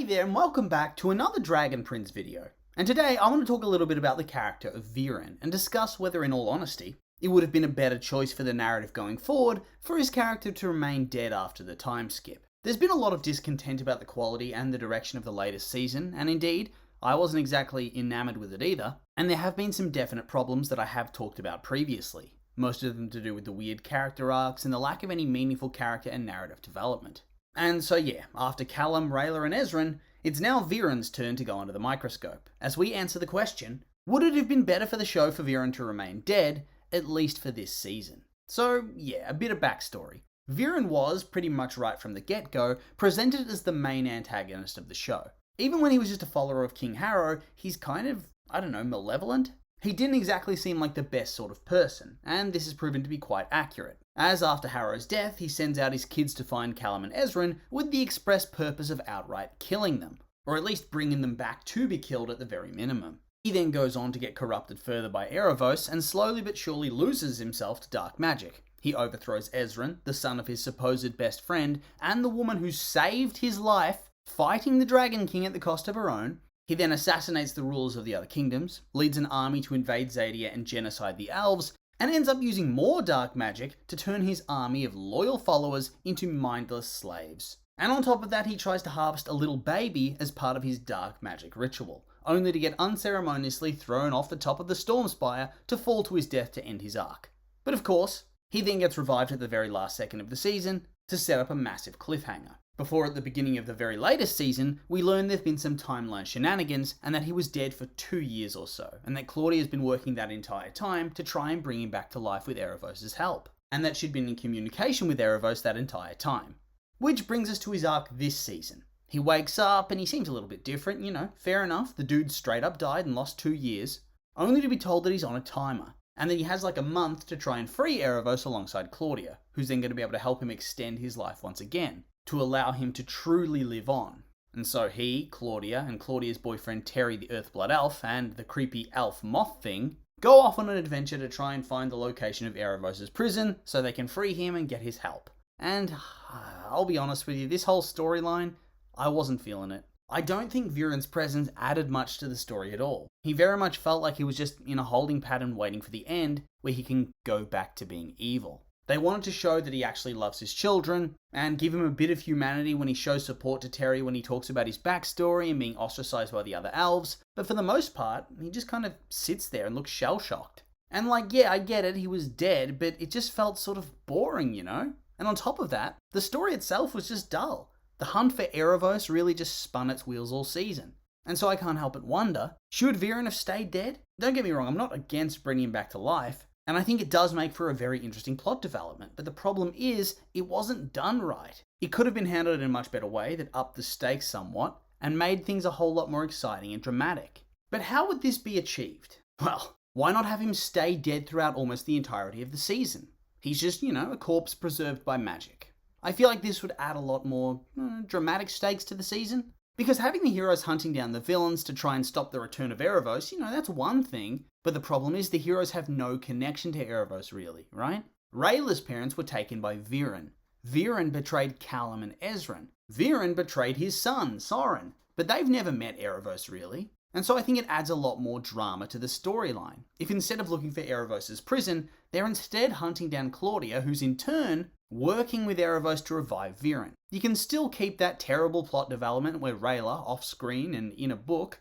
Hey there and welcome back to another Dragon Prince video. And today I want to talk a little bit about the character of Viren and discuss whether, in all honesty, it would have been a better choice for the narrative going forward for his character to remain dead after the time skip. There's been a lot of discontent about the quality and the direction of the latest season, and indeed, I wasn't exactly enamored with it either, and there have been some definite problems that I have talked about previously, most of them to do with the weird character arcs and the lack of any meaningful character and narrative development. And so yeah, after Callum, Rayla and Ezran, it's now Viren's turn to go under the microscope, as we answer the question, would it have been better for the show for Viren to remain dead, at least for this season? So yeah, a bit of backstory. Viren was, pretty much right from the get-go, presented as the main antagonist of the show. Even when he was just a follower of King Harrow, he's kind of, malevolent? He didn't exactly seem like the best sort of person, and this has proven to be quite accurate, as after Harrow's death, he sends out his kids to find Callum and Ezran with the express purpose of outright killing them, or at least bringing them back to be killed at the very minimum. He then goes on to get corrupted further by Erebos and slowly but surely loses himself to dark magic. He overthrows Ezran, the son of his supposed best friend, and the woman who saved his life, fighting the Dragon King at the cost of her own. He then assassinates the rulers of the other kingdoms, leads an army to invade Xadia and genocide the elves, and ends up using more dark magic to turn his army of loyal followers into mindless slaves. And on top of that, he tries to harvest a little baby as part of his dark magic ritual, only to get unceremoniously thrown off the top of the Stormspire to fall to his death to end his arc. But of course, he then gets revived at the very last second of the season to set up a massive cliffhanger. Before at the beginning of the very latest season, we learn there've been some timeline shenanigans and that he was dead for 2 years or so, and that Claudia has been working that entire time to try and bring him back to life with Erebos' help, and that she'd been in communication with Erebos that entire time. Which brings us to his arc this season. He wakes up and he seems a little bit different, fair enough, the dude straight up died and lost 2 years, only to be told that he's on a timer, and that he has like a month to try and free Erebos alongside Claudia, who's then going to be able to help him extend his life once again, to allow him to truly live on. And so he, Claudia, and Claudia's boyfriend Terry the Earthblood Elf, and the creepy elf moth thing, go off on an adventure to try and find the location of Erebos' prison so they can free him and get his help. And I'll be honest with you, this whole storyline, I wasn't feeling it. I don't think Viren's presence added much to the story at all. He very much felt like he was just in a holding pattern waiting for the end where he can go back to being evil. They wanted to show that he actually loves his children, and give him a bit of humanity when he shows support to Terry when he talks about his backstory and being ostracized by the other elves, but for the most part, he just kind of sits there and looks shell-shocked. And yeah, I get it, he was dead, but it just felt sort of boring, And on top of that, the story itself was just dull. The hunt for Erebos really just spun its wheels all season. And so I can't help but wonder, should Viren have stayed dead? Don't get me wrong, I'm not against bringing him back to life, and I think it does make for a very interesting plot development, but the problem is, it wasn't done right. It could have been handled in a much better way that upped the stakes somewhat, and made things a whole lot more exciting and dramatic. But how would this be achieved? Well, why not have him stay dead throughout almost the entirety of the season? He's just, a corpse preserved by magic. I feel like this would add a lot more dramatic stakes to the season. Because having the heroes hunting down the villains to try and stop the return of Erebos, that's one thing, but the problem is the heroes have no connection to Erebos really, right? Rayla's parents were taken by Viren. Viren betrayed Callum and Ezran. Viren betrayed his son, Soren, but they've never met Erebos really. And so I think it adds a lot more drama to the storyline. If instead of looking for Erebos' prison, they're instead hunting down Claudia, who's in turn working with Erebos to revive Viren. You can still keep that terrible plot development where Rayla, off-screen and in a book,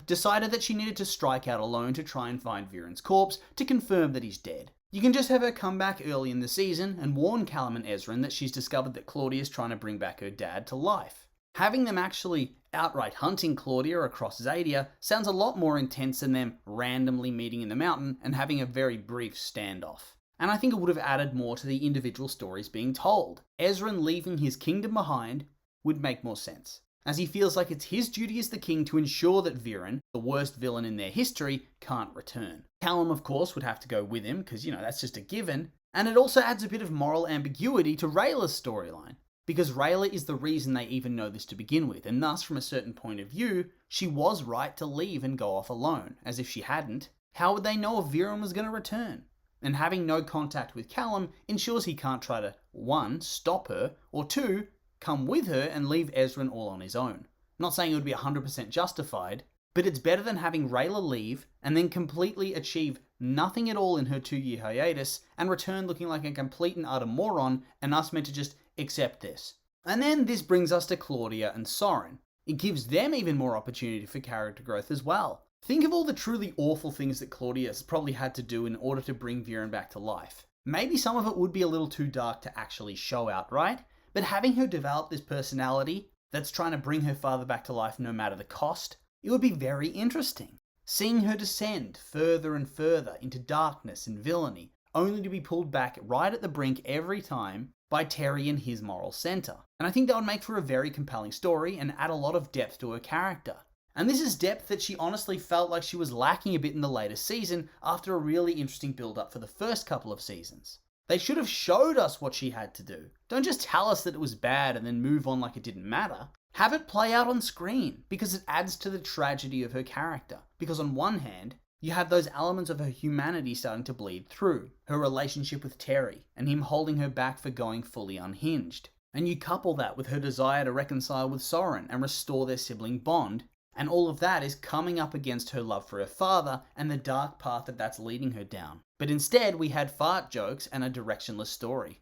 decided that she needed to strike out alone to try and find Viren's corpse to confirm that he's dead. You can just have her come back early in the season and warn Callum and Ezran that she's discovered that Claudia's trying to bring back her dad to life. Having them actually outright hunting Claudia across Xadia sounds a lot more intense than them randomly meeting in the mountain and having a very brief standoff. And I think it would have added more to the individual stories being told. Ezran leaving his kingdom behind would make more sense, as he feels like it's his duty as the king to ensure that Viren, the worst villain in their history, can't return. Callum, of course, would have to go with him, because, that's just a given, and it also adds a bit of moral ambiguity to Rayla's storyline, because Rayla is the reason they even know this to begin with, and thus, from a certain point of view, she was right to leave and go off alone, as if she hadn't, how would they know if Viren was going to return? And having no contact with Callum ensures he can't try to, 1, stop her, or 2, come with her and leave Ezran all on his own. I'm not saying it would be 100% justified, but it's better than having Rayla leave and then completely achieve nothing at all in her 2-year hiatus and return looking like a complete and utter moron and us meant to just accept this. And then this brings us to Claudia and Soren. It gives them even more opportunity for character growth as well. Think of all the truly awful things that Claudia has probably had to do in order to bring Viren back to life. Maybe some of it would be a little too dark to actually show outright, but having her develop this personality that's trying to bring her father back to life no matter the cost, it would be very interesting. Seeing her descend further and further into darkness and villainy, only to be pulled back right at the brink every time by Terry and his moral center. And I think that would make for a very compelling story and add a lot of depth to her character. And this is depth that she honestly felt like she was lacking a bit in the latest season after a really interesting build-up for the first couple of seasons. They should have showed us what she had to do. Don't just tell us that it was bad and then move on like it didn't matter. Have it play out on screen, because it adds to the tragedy of her character. Because on one hand, you have those elements of her humanity starting to bleed through. Her relationship with Terry, and him holding her back for going fully unhinged. And you couple that with her desire to reconcile with Soren and restore their sibling bond, and all of that is coming up against her love for her father and the dark path that that's leading her down. But instead, we had fart jokes and a directionless story.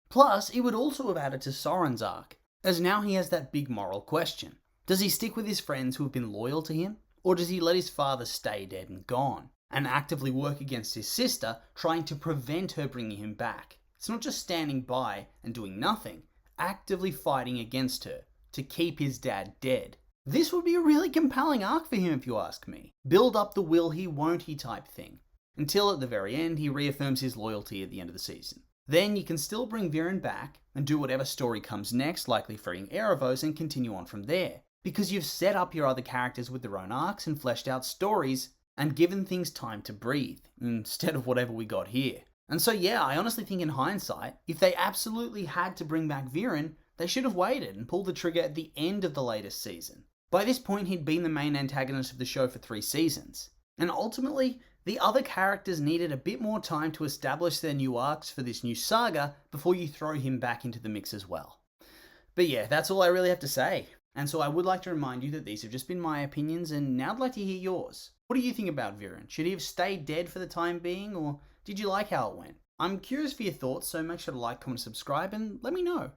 Plus, it would also have added to Soren's arc, as now he has that big moral question. Does he stick with his friends who have been loyal to him? Or does he let his father stay dead and gone, and actively work against his sister, trying to prevent her bringing him back? It's not just standing by and doing nothing, actively fighting against her to keep his dad dead. This would be a really compelling arc for him if you ask me. Build up the will he won't he type thing, until at the very end he reaffirms his loyalty at the end of the season. Then you can still bring Viren back and do whatever story comes next, likely freeing Erebos, and continue on from there. Because you've set up your other characters with their own arcs and fleshed out stories and given things time to breathe, instead of whatever we got here. And so yeah, I honestly think in hindsight, if they absolutely had to bring back Viren, they should have waited and pulled the trigger at the end of the latest season. By this point, he'd been the main antagonist of the show for 3 seasons. And ultimately, the other characters needed a bit more time to establish their new arcs for this new saga before you throw him back into the mix as well. But yeah, that's all I really have to say. And so I would like to remind you that these have just been my opinions, and now I'd like to hear yours. What do you think about Viren? Should he have stayed dead for the time being, or did you like how it went? I'm curious for your thoughts, so make sure to like, comment, subscribe, and let me know.